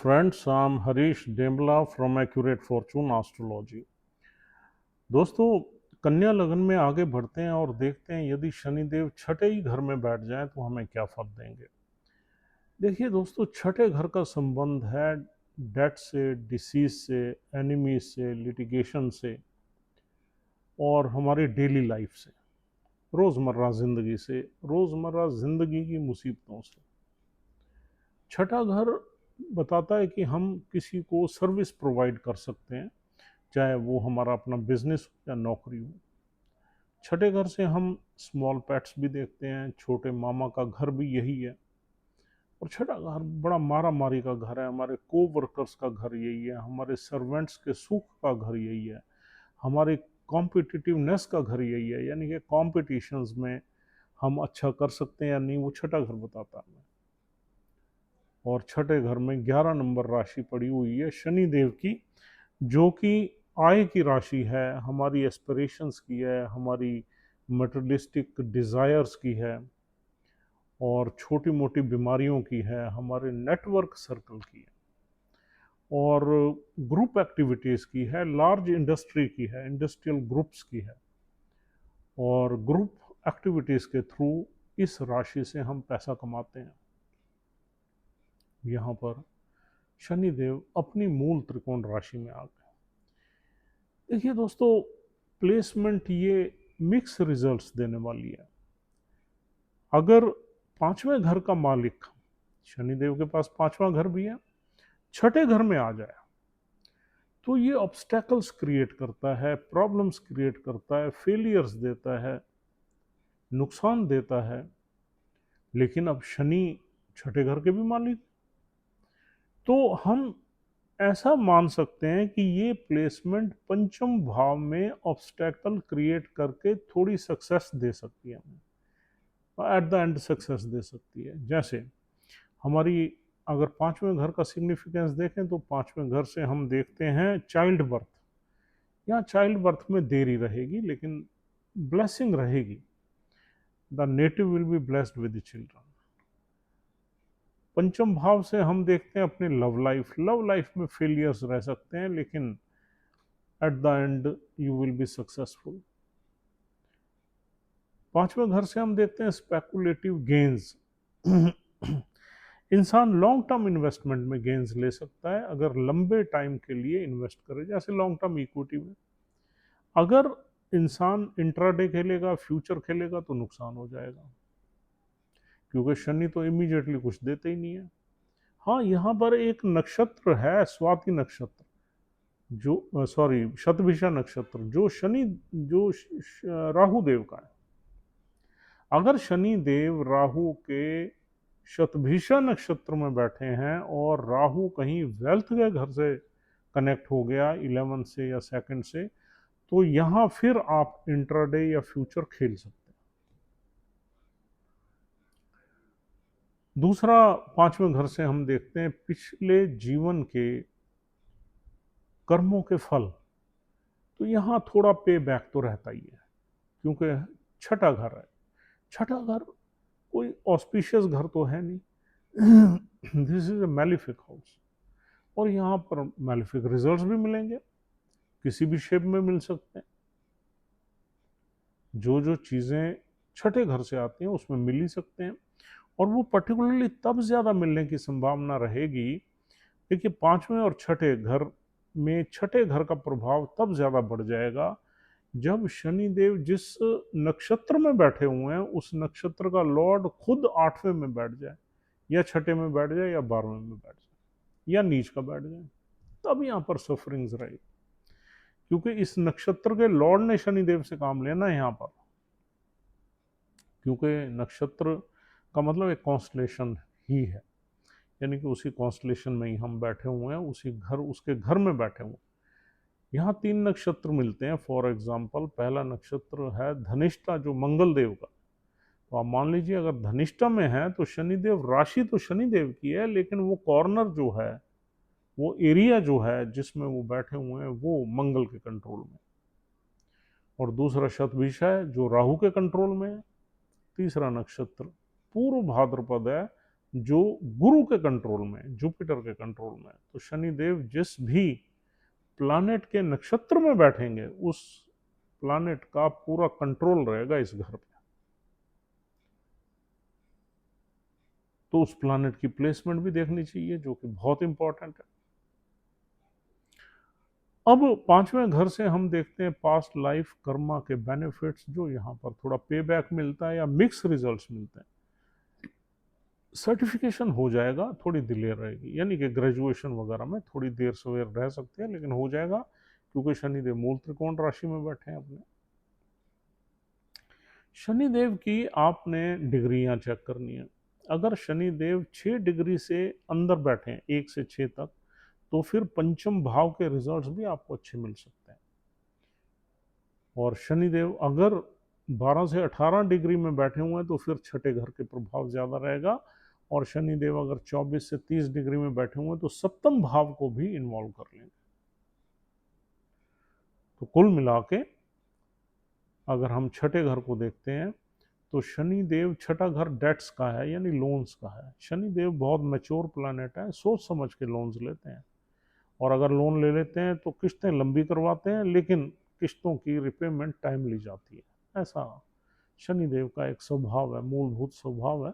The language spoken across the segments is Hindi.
friends, I'm Harish Dembla from Accurate Fortune Astrology. दोस्तों, कन्या लगन में आगे बढ़ते हैं और देखते हैं यदि शनिदेव छठे ही घर में बैठ जाएं तो हमें क्या फल देंगे। देखिए दोस्तों, छठे घर का संबंध है डेथ से, डिसीज से, एनिमीज से, लिटिगेशन से और हमारी डेली लाइफ से, रोज़मर्रा ज़िंदगी से, रोज़मर्रा ज़िंदगी की मुसीबतों से। छठा घर बताता है कि हम किसी को सर्विस प्रोवाइड कर सकते हैं, चाहे वो हमारा अपना बिजनेस हो या नौकरी हो। छठे घर से हम स्मॉल पेट्स भी देखते हैं, छोटे मामा का घर भी यही है। और छठा घर बड़ा मारा मारी का घर है, हमारे को वर्कर्स का घर यही है, हमारे सर्वेंट्स के सुख का घर यही है, हमारे कॉम्पिटिटिवनेस का घर यही है, यानी कि कॉम्पिटिशन्स में हम अच्छा कर सकते हैं या नहीं, वो छठा घर बताता है हमें। और छठे घर में 11 नंबर राशि पड़ी हुई है शनि देव की, जो कि आय की राशि है, हमारी एस्पिरेशंस की है, हमारी मटेरियलिस्टिक डिज़ायर्स की है और छोटी मोटी बीमारियों की है, हमारे नेटवर्क सर्कल की है और ग्रुप एक्टिविटीज़ की है, लार्ज इंडस्ट्री की है, इंडस्ट्रियल ग्रुप्स की है। और ग्रुप एक्टिविटीज़ के थ्रू इस राशि से हम पैसा कमाते हैं। यहाँ पर शनिदेव अपनी मूल त्रिकोण राशि में आ गए। देखिए दोस्तों, प्लेसमेंट ये मिक्स रिजल्ट्स देने वाली है। अगर पांचवें घर का मालिक, शनिदेव के पास पांचवा घर भी है, छठे घर में आ जाए तो ये ऑब्स्टेकल्स क्रिएट करता है, प्रॉब्लम्स क्रिएट करता है, फेलियर्स देता है, नुकसान देता है। लेकिन अब शनि छठे घर के भी मालिक, तो हम ऐसा मान सकते हैं कि ये प्लेसमेंट पंचम भाव में ऑब्स्टेकल क्रिएट करके थोड़ी सक्सेस दे सकती है हमें, एट द एंड सक्सेस दे सकती है। जैसे हमारी अगर पांचवें घर का सिग्निफिकेंस देखें तो पांचवें घर से हम देखते हैं चाइल्ड बर्थ। यहाँ चाइल्ड बर्थ में देरी रहेगी लेकिन ब्लेसिंग रहेगी। The native will be blessed with the children. पंचम भाव से हम देखते हैं अपनी लव लाइफ में फेलियर्स रह सकते हैं लेकिन at the end you will be successful. पांचवें घर से हम देखते हैं स्पेकुलेटिव गेन्स। इंसान लॉन्ग टर्म इन्वेस्टमेंट में गेन्स ले सकता है अगर लंबे टाइम के लिए इन्वेस्ट करे, जैसे लॉन्ग टर्म इक्विटी में। अगर इंसान इंट्राडे खेलेगा, फ्यूचर खेलेगा तो नुकसान हो जाएगा, क्योंकि शनि तो इमीडिएटली कुछ देते ही नहीं है। हाँ, यहाँ पर एक नक्षत्र है, स्वाति नक्षत्र, जो सॉरी शतभिषा नक्षत्र, जो शनि जो राहु देव का है। अगर शनि देव राहु के शतभिषा नक्षत्र में बैठे हैं और राहु कहीं वेल्थ के घर से कनेक्ट हो गया 11 से या सेकंड से, तो यहाँ फिर आप इंट्राडे या फ्यूचर खेल सकते हैं। दूसरा, पांचवें घर से हम देखते हैं पिछले जीवन के कर्मों के फल। तो यहाँ थोड़ा पे बैक तो रहता ही है, क्योंकि छठा घर है। छठा घर कोई ऑस्पिशियस घर तो है नहीं। This is a malefic house, और यहाँ पर मैलिफिक रिजल्ट्स भी मिलेंगे, किसी भी शेप में मिल सकते हैं। जो जो चीज़ें छठे घर से आती हैं उसमें मिल ही सकते हैं, और वो पर्टिकुलरली तब ज़्यादा मिलने की संभावना रहेगी। देखिए, पांचवें और छठे घर में छठे घर का प्रभाव तब ज़्यादा बढ़ जाएगा जब शनिदेव जिस नक्षत्र में बैठे हुए हैं उस नक्षत्र का लॉर्ड खुद आठवें में बैठ जाए, या छठे में बैठ जाए, या 12वें में बैठ जाए, या नीच का बैठ जाए। तब यहाँ पर सफरिंग्स रहेगी, क्योंकि इस नक्षत्र के लॉर्ड ने शनिदेव से काम लेना है यहाँ पर, क्योंकि नक्षत्र का मतलब एक कॉन्स्टलेशन ही है, यानी कि उसी कॉन्स्टलेशन में ही हम बैठे हुए हैं, उसी घर उसके घर में बैठे हुए हैं। यहाँ 3 नक्षत्र मिलते हैं। फॉर एग्जाम्पल, पहला नक्षत्र है धनिष्ठा, जो मंगल देव का। तो आप मान लीजिए अगर धनिष्ठा में है तो शनिदेव, राशि तो शनिदेव की है लेकिन वो कॉर्नर जो है, वो एरिया जो है जिसमें वो बैठे हुए हैं, वो मंगल के कंट्रोल में। और दूसरा शतभिषा है जो राहु के कंट्रोल में है। तीसरा नक्षत्र पूर्व भाद्रपद है, जो गुरु के कंट्रोल में, जुपिटर के कंट्रोल में, तो शनिदेव जिस भी प्लानेट के नक्षत्र में बैठेंगे उस प्लानेट का पूरा कंट्रोल रहेगा इस घर पे। तो उस प्लानेट की प्लेसमेंट भी देखनी चाहिए, जो कि बहुत इंपॉर्टेंट है। अब पांचवें घर से हम देखते हैं पास्ट लाइफ कर्मा के बेनिफिट्स, जो यहाँ पर थोड़ा पे बैक मिलता है या मिक्स रिजल्ट्स मिलते हैं। सर्टिफिकेशन हो जाएगा, थोड़ी डिले रहेगी, यानी कि ग्रेजुएशन वगैरह में थोड़ी देर सवेर रह सकते हैं, लेकिन हो जाएगा, क्योंकि शनिदेव मूल त्रिकोण राशि में बैठे हैं अपने। शनिदेव की आपने डिग्रियां चेक करनी है। अगर शनिदेव 6 डिग्री से अंदर बैठे हैं, 1 से 6 तक, तो फिर पंचम भाव के रिजल्ट्स भी आपको अच्छे मिल सकते हैं। और शनिदेव अगर 12 से 18 डिग्री में बैठे हुए हैं तो फिर छठे घर के प्रभाव ज़्यादा रहेगा। और शनिदेव अगर 24 से 30 डिग्री में बैठे हुए हैं तो सप्तम भाव को भी इन्वॉल्व कर लेंगे। तो कुल मिला के अगर हम छठे घर को देखते हैं तो शनिदेव, छठा घर डेट्स का है, यानी लोन्स का है। शनिदेव बहुत मैच्योर प्लैनेट है, सोच समझ के लोन्स लेते हैं, और अगर लोन ले लेते हैं तो किस्तें लंबी करवाते हैं, लेकिन किस्तों की रिपेमेंट टाइमली जाती है। ऐसा शनिदेव का एक स्वभाव है, मूलभूत स्वभाव है।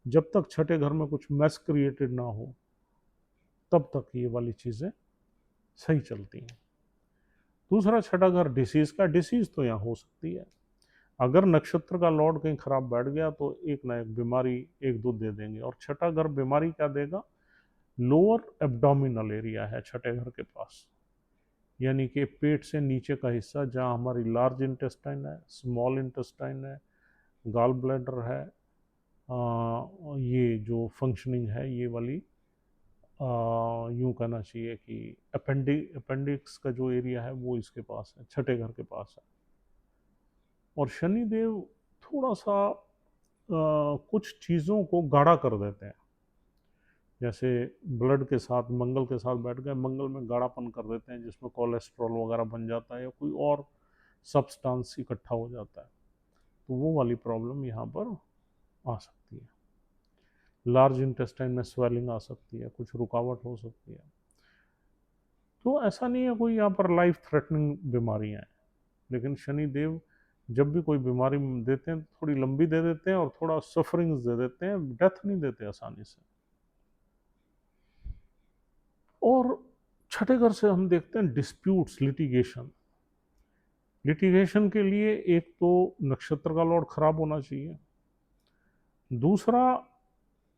जब तक छठे घर में कुछ मैस क्रिएटेड ना हो तब तक ये वाली चीज़ें सही चलती हैं। दूसरा, छठा घर डिसीज का। डिसीज तो यहाँ हो सकती है, अगर नक्षत्र का लॉर्ड कहीं खराब बैठ गया तो एक ना एक बीमारी एक दो दे देंगे। और छठा घर बीमारी क्या देगा? लोअर एब्डोमिनल एरिया है छठे घर के पास, यानी कि पेट से नीचे का हिस्सा, जहाँ हमारी लार्ज इंटेस्टाइन है, स्मॉल इंटेस्टाइन है, गॉल ब्लैडर है, ये जो फंक्शनिंग है ये वाली, यूँ कहना चाहिए कि अपेंडिक्स का जो एरिया है वो इसके पास है, छठे घर के पास है। और शनिदेव थोड़ा सा कुछ चीज़ों को गाढ़ा कर देते हैं, जैसे ब्लड के साथ, मंगल के साथ बैठ गए, मंगल में गाढ़ापन कर देते हैं, जिसमें कोलेस्ट्रॉल वगैरह बन जाता है या कोई और सब्सटेंस इकट्ठा हो जाता है। तो वो वाली प्रॉब्लम यहाँ पर आ सकती है। लार्ज इंटेस्टाइन में स्वेलिंग आ सकती है, कुछ रुकावट हो सकती है। तो ऐसा नहीं है कोई यहाँ पर लाइफ थ्रेटनिंग बीमारियाँ हैं, लेकिन शनिदेव जब भी कोई बीमारी देते हैं थोड़ी लंबी दे देते हैं और थोड़ा सफरिंग्स दे देते हैं, डेथ नहीं देते आसानी से। और छठे घर से हम देखते हैं डिस्प्यूट्स, लिटिगेशन। लिटिगेशन के लिए एक तो नक्षत्र का लॉर्ड खराब होना चाहिए, दूसरा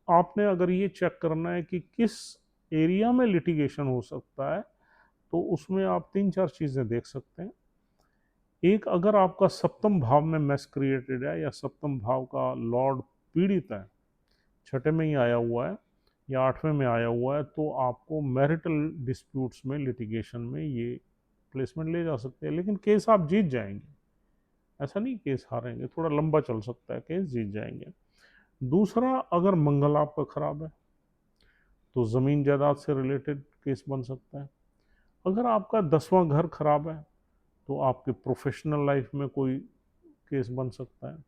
आपने अगर ये चेक करना है कि किस एरिया में लिटिगेशन हो सकता है, तो उसमें आप 3-4 चीज़ें देख सकते हैं। एक, अगर आपका सप्तम भाव में मैस क्रिएटेड है या सप्तम भाव का लॉर्ड पीड़ित है, छठे में ही आया हुआ है या आठवें में आया हुआ है, तो आपको मैरिटल डिस्प्यूट्स में, लिटिगेशन में ये प्लेसमेंट ले जा सकते हैं। लेकिन केस आप जीत जाएंगे, ऐसा नहीं केस हारेंगे, थोड़ा लंबा चल सकता है, केस जीत जाएंगे। दूसरा, अगर मंगल आपका खराब है तो ज़मीन जायदाद से रिलेटेड केस बन सकता है। अगर आपका 10वां घर खराब है तो आपके प्रोफेशनल लाइफ में कोई केस बन सकता है,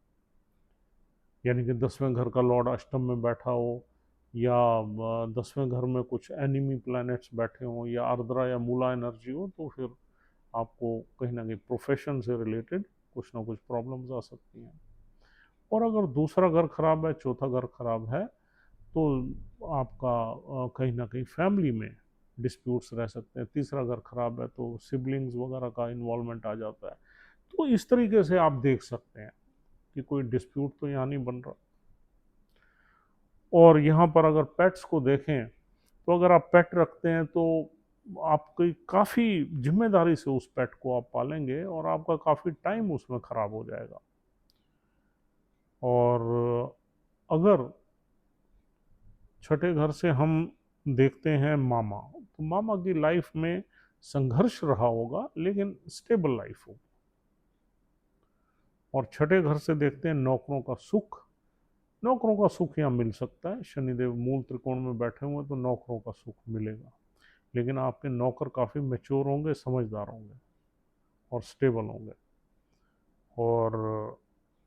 यानी कि 10वें घर का लॉर्ड अष्टम में बैठा हो, या 10वें घर में कुछ एनिमी प्लैनेट्स बैठे हों, या आर्द्रा या मूला एनर्जी हो, तो फिर आपको कहीं ना कहीं प्रोफेशन से रिलेटेड कुछ ना कुछ प्रॉब्लम्स आ सकती हैं। और अगर दूसरा घर खराब है, चौथा घर खराब है, तो आपका कहीं ना कहीं फैमिली में डिस्प्यूट्स रह सकते हैं। तीसरा घर खराब है तो सिबलिंग्स वगैरह का इन्वॉल्वमेंट आ जाता है। तो इस तरीके से आप देख सकते हैं कि कोई डिस्प्यूट तो यहाँ नहीं बन रहा। और यहाँ पर अगर पेट्स को देखें तो अगर आप पेट रखते हैं तो आपकी काफ़ी जिम्मेदारी से उस पेट को आप पालेंगे और आपका काफ़ी टाइम उसमें ख़राब हो जाएगा। और अगर छठे घर से हम देखते हैं मामा, तो मामा की लाइफ में संघर्ष रहा होगा लेकिन स्टेबल लाइफ होगी। और छठे घर से देखते हैं नौकरों का सुख। नौकरों का सुख यहाँ मिल सकता है, शनिदेव मूल त्रिकोण में बैठे हुए तो नौकरों का सुख मिलेगा, लेकिन आपके नौकर काफ़ी मैच्योर होंगे, समझदार होंगे और स्टेबल होंगे। और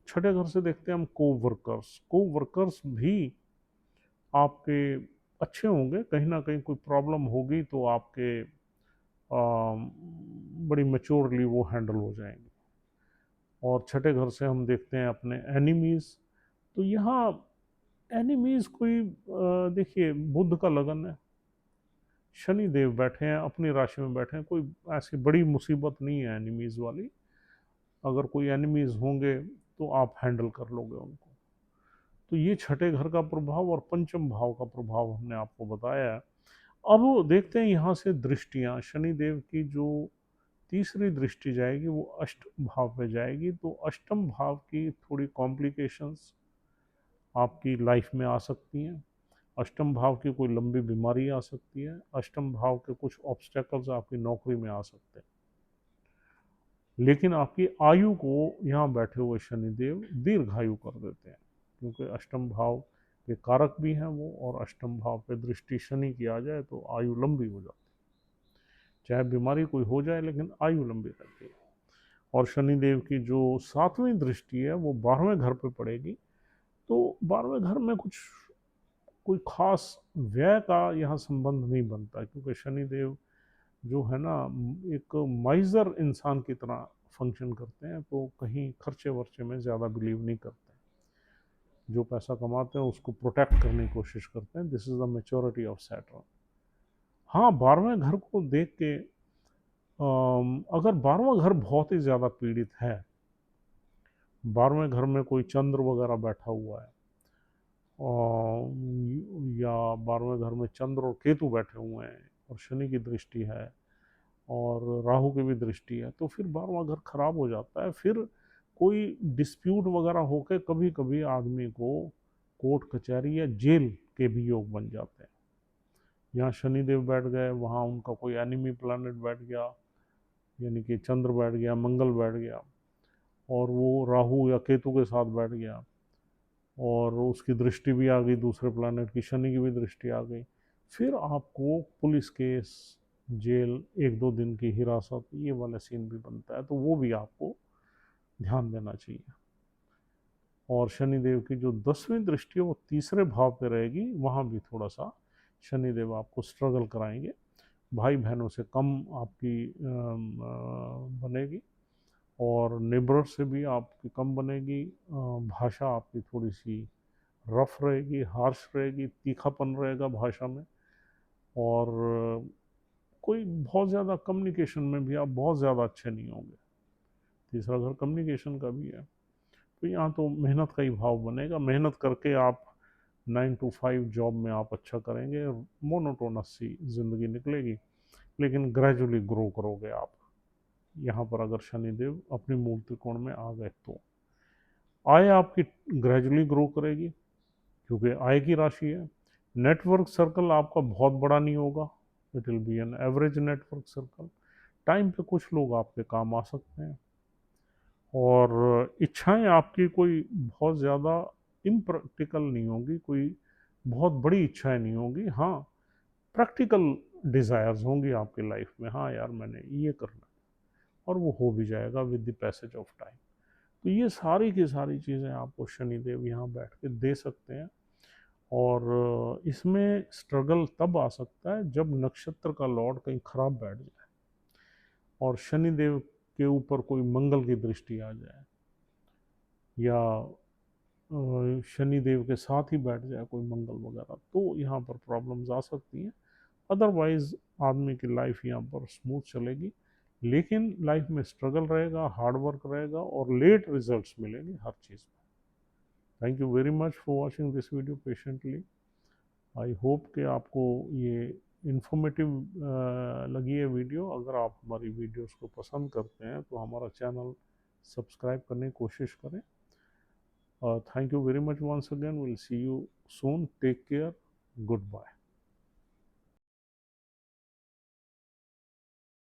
छठे घर से देखते हैं हम को वर्कर्स। को वर्कर्स भी आपके अच्छे होंगे, कहीं ना कहीं कोई प्रॉब्लम होगी तो आपके बड़ी मैच्योरली वो हैंडल हो जाएंगे। और छठे घर से हम देखते हैं अपने एनिमीज़। तो यहाँ एनिमीज़ कोई देखिए बुध का लगन है, शनि देव बैठे हैं अपनी राशि में बैठे हैं, कोई ऐसी बड़ी मुसीबत नहीं है एनिमीज़ वाली। अगर कोई एनिमीज़ होंगे तो आप हैंडल कर लोगे उनको। तो ये छठे घर का प्रभाव और पंचम भाव का प्रभाव हमने आपको बताया है। अब देखते हैं यहाँ से दृष्टियाँ, शनि देव की जो तीसरी दृष्टि जाएगी वो अष्टम भाव पे जाएगी, तो अष्टम भाव की थोड़ी कॉम्प्लिकेशंस आपकी लाइफ में आ सकती हैं। अष्टम भाव की कोई लंबी बीमारी आ सकती है, अष्टम भाव के कुछ ऑब्स्टेकल्स आपकी नौकरी में आ सकते हैं। लेकिन आपकी आयु को यहाँ बैठे हुए शनिदेव दीर्घायु कर देते हैं, क्योंकि अष्टम भाव के कारक भी हैं वो, और अष्टम भाव पे दृष्टि शनि की आ जाए तो आयु लंबी हो जाती है। चाहे बीमारी कोई हो जाए लेकिन आयु लंबी रहती है। और शनिदेव की जो सातवीं दृष्टि है वो 12वें घर पे पड़ेगी, तो 12वें घर में कुछ कोई खास व्यय का यहाँ संबंध नहीं बनता, क्योंकि शनिदेव जो है ना एक माइजर इंसान की तरह फंक्शन करते हैं, तो कहीं खर्चे वर्चे में ज़्यादा बिलीव नहीं करते हैं। जो पैसा कमाते हैं उसको प्रोटेक्ट करने की कोशिश करते हैं। This is the maturity of Saturn. हाँ, 12वें घर को देख के अगर 12वां घर बहुत ही ज़्यादा पीड़ित है, 12वें घर में कोई चंद्र वगैरह बैठा हुआ है, या 12वें घर में चंद्र और केतु बैठे हुए हैं और शनि की दृष्टि है और राहु की भी दृष्टि है, तो फिर 12वां घर खराब हो जाता है। फिर कोई डिस्प्यूट वगैरह होकर कभी कभी आदमी को कोर्ट कचहरी या जेल के भी योग बन जाते हैं। यहाँ शनिदेव बैठ गए, वहाँ उनका कोई एनिमी प्लैनेट बैठ गया, यानी कि चंद्र बैठ गया, मंगल बैठ गया, और वो राहु या केतु के साथ बैठ गया, और उसकी दृष्टि भी आ गई दूसरे प्लैनेट की, शनि की भी दृष्टि आ गई। फिर आपको पुलिस केस, जेल, एक दो दिन की हिरासत, ये वाला सीन भी बनता है, तो वो भी आपको ध्यान देना चाहिए। और शनिदेव की जो 10वीं दृष्टि है वो तीसरे भाव पे रहेगी, वहाँ भी थोड़ा सा शनिदेव आपको स्ट्रगल कराएंगे। भाई बहनों से कम आपकी बनेगी, और नेबर से भी आपकी कम बनेगी। भाषा आपकी थोड़ी सी रफ रहेगी, हार्श रहेगी, तीखापन रहेगा भाषा में, और कोई बहुत ज़्यादा कम्युनिकेशन में भी आप बहुत ज़्यादा अच्छे नहीं होंगे। तीसरा घर कम्युनिकेशन का भी है, तो यहाँ तो मेहनत का ही भाव बनेगा। मेहनत करके आप 9 to 5 जॉब में आप अच्छा करेंगे, मोनोटोनस सी ज़िंदगी निकलेगी, लेकिन ग्रेजुअली ग्रो करोगे आप। यहाँ पर अगर शनिदेव अपनी मूल त्रिकोण में आ गए तो आय आपकी ग्रेजुअली ग्रो करेगी, क्योंकि आय की राशि है। नेटवर्क सर्कल आपका बहुत बड़ा नहीं होगा, it will be an average network circle. Time पे कुछ लोग आपके काम आ सकते हैं, और इच्छाएं आपकी कोई बहुत ज़्यादा इम्प्रैक्टिकल नहीं होंगी, कोई बहुत बड़ी इच्छाएं नहीं होंगी। हाँ, प्रैक्टिकल डिज़ायर्स होंगी आपकी लाइफ में, हाँ यार मैंने ये करना है, और वो हो भी जाएगा with the passage of time. तो ये सारी की सारी चीज़ें आपको शनिदेव यहाँ बैठ के दे सकते हैं। और इसमें स्ट्रगल तब आ सकता है जब नक्षत्र का लॉर्ड कहीं खराब बैठ जाए, और शनिदेव के ऊपर कोई मंगल की दृष्टि आ जाए, या शनिदेव के साथ ही बैठ जाए कोई मंगल वगैरह, तो यहाँ पर प्रॉब्लम्स आ सकती हैं। अदरवाइज आदमी की लाइफ यहाँ पर स्मूथ चलेगी, लेकिन लाइफ में स्ट्रगल रहेगा, हार्ड वर्क रहेगा, और लेट रिजल्ट्स मिलेंगे हर चीज़ में। Thank you very much for watching this video patiently. I hope कि आपको ये इन्फॉर्मेटिव लगी है वीडियो। अगर आप हमारी वीडियोस को पसंद करते हैं तो हमारा चैनल सब्सक्राइब करने की कोशिश करें। Thank you very much once again, will see you soon, take care, good bye.